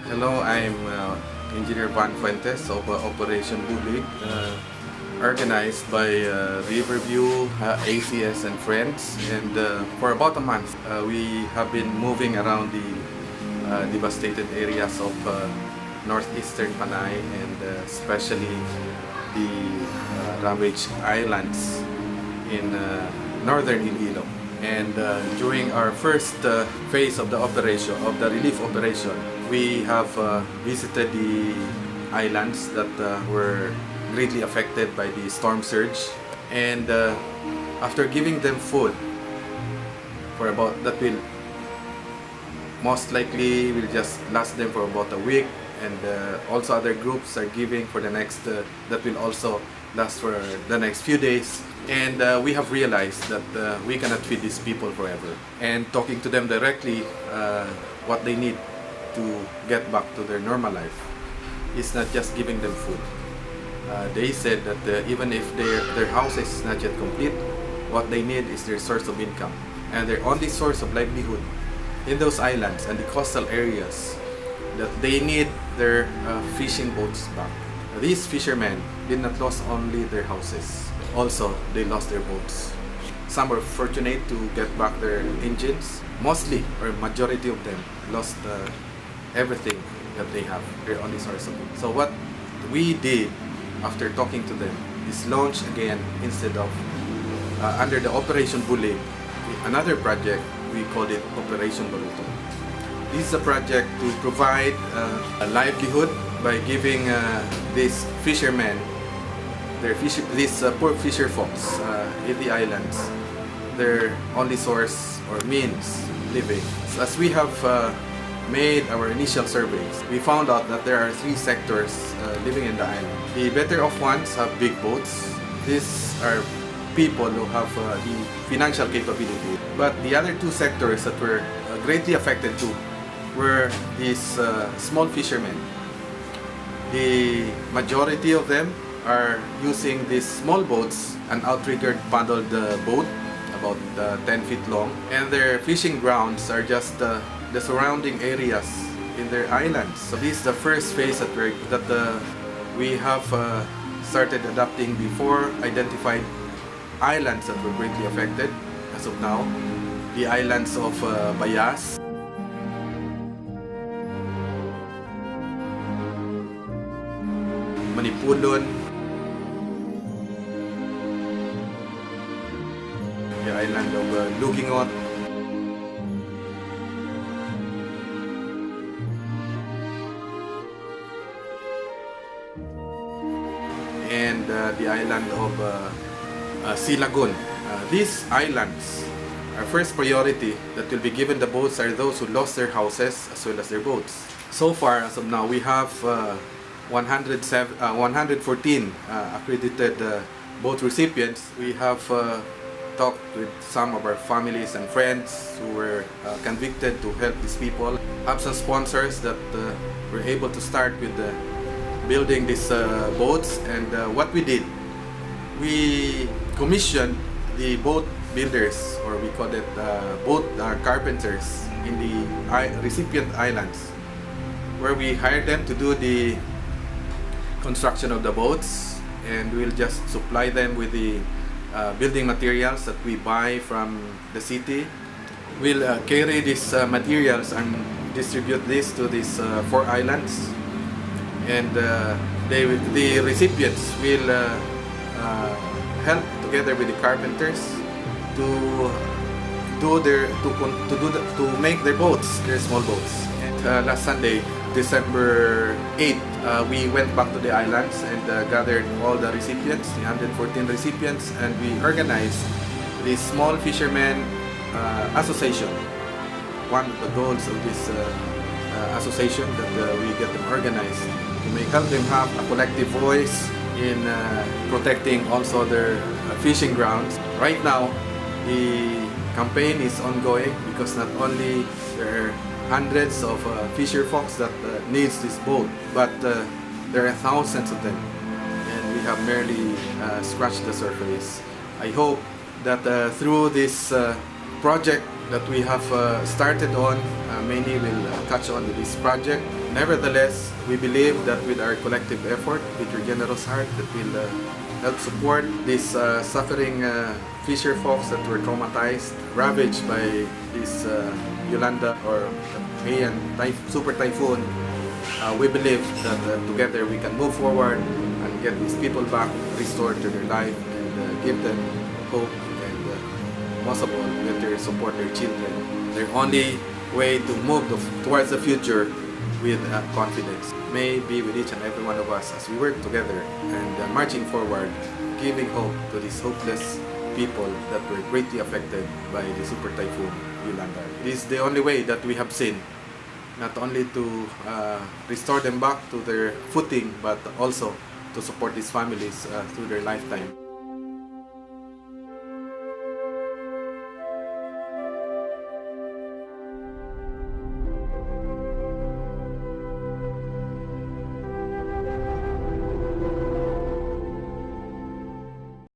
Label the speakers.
Speaker 1: Hello, I'm Engineer Van Fuentes of Operation Bulig, organized by RiverView ACS and FRIENDS. And for about a month, we have been moving around the devastated areas of North-eastern Panay and especially the ravaged islands in Northern Iloilo. And during our first phase of the operation, of the relief operation, we have visited the islands that were greatly affected by the storm surge. And after giving them food for about, that will most likely will just last them for about a week, and also other groups are giving for the next, that will also last for the next few days. And we have realized that we cannot feed these people forever. And talking to them directly, what they need to get back to their normal life is not just giving them food. They said that even if their house is not yet complete, what they need is their source of income. And their only source of livelihood in those islands and the coastal areas, that they need their fishing boats back. These fishermen did not lose only their houses, also they lost their boats. Some were fortunate to get back their engines. Mostly, or majority of them, lost everything that they have, their only source of income. So what we did after talking to them is launch again, instead of under the Operation Bulig, another project. We called it Operation Baroto. This is a project to provide a livelihood by giving these fishermen, these poor fisher folks in the islands, their only source or means living. So as we have made our initial surveys, we found out that there are three sectors living in the island. The better off ones have big boats. These are people who have the financial capability. But the other two sectors that were greatly affected too were these small fishermen. The majority of them are using these small boats, an outriggered paddled boat about 10 feet long, and their fishing grounds are just the surrounding areas in their islands. So this is the first phase that we have started adapting before identified islands that were greatly affected as of now. The islands of Bayas, Manipulon, the island of Lugingot, and the island of Silagun. These islands, our first priority that will be given the boats are those who lost their houses as well as their boats. So far, as of now, we have 114 accredited boat recipients. We have talked with some of our families and friends who were convicted to help these people. Have some sponsors that were able to start with building these boats. And what we did, we commissioned the boat builders, or we call it boat carpenters, in the recipient islands, where we hired them to do the construction of the boats, and we'll just supply them with the building materials that we buy from the city. We'll carry these materials and distribute this to these 4 islands, and the recipients will help together with the carpenters to make their boats, their small boats. And last Sunday, December 8th, we went back to the islands and gathered all the recipients, the 114 recipients, and we organized the Small Fishermen Association. One of the goals of this association, that we get them organized to help them have a collective voice in protecting also their fishing grounds. Right now, the campaign is ongoing because not only there are hundreds of fisher folks that needs this boat, but there are thousands of them, and we have merely scratched the surface. I hope that through this project that we have started on, many will catch on with this project. Nevertheless, we believe that with our collective effort, with your generous heart, that will help support these suffering fisher folks that were traumatized, ravaged by this Yolanda or Haiyan super-typhoon. We believe that together we can move forward and get these people back restored to their life and give them hope and most of all, better support their children. Their only way to move towards the future with confidence may be with each and every one of us as we work together and marching forward, giving hope to these hopeless people that were greatly affected by the super typhoon Yolanda. It is the only way that we have seen, not only to restore them back to their footing, but also to support these families through their lifetime.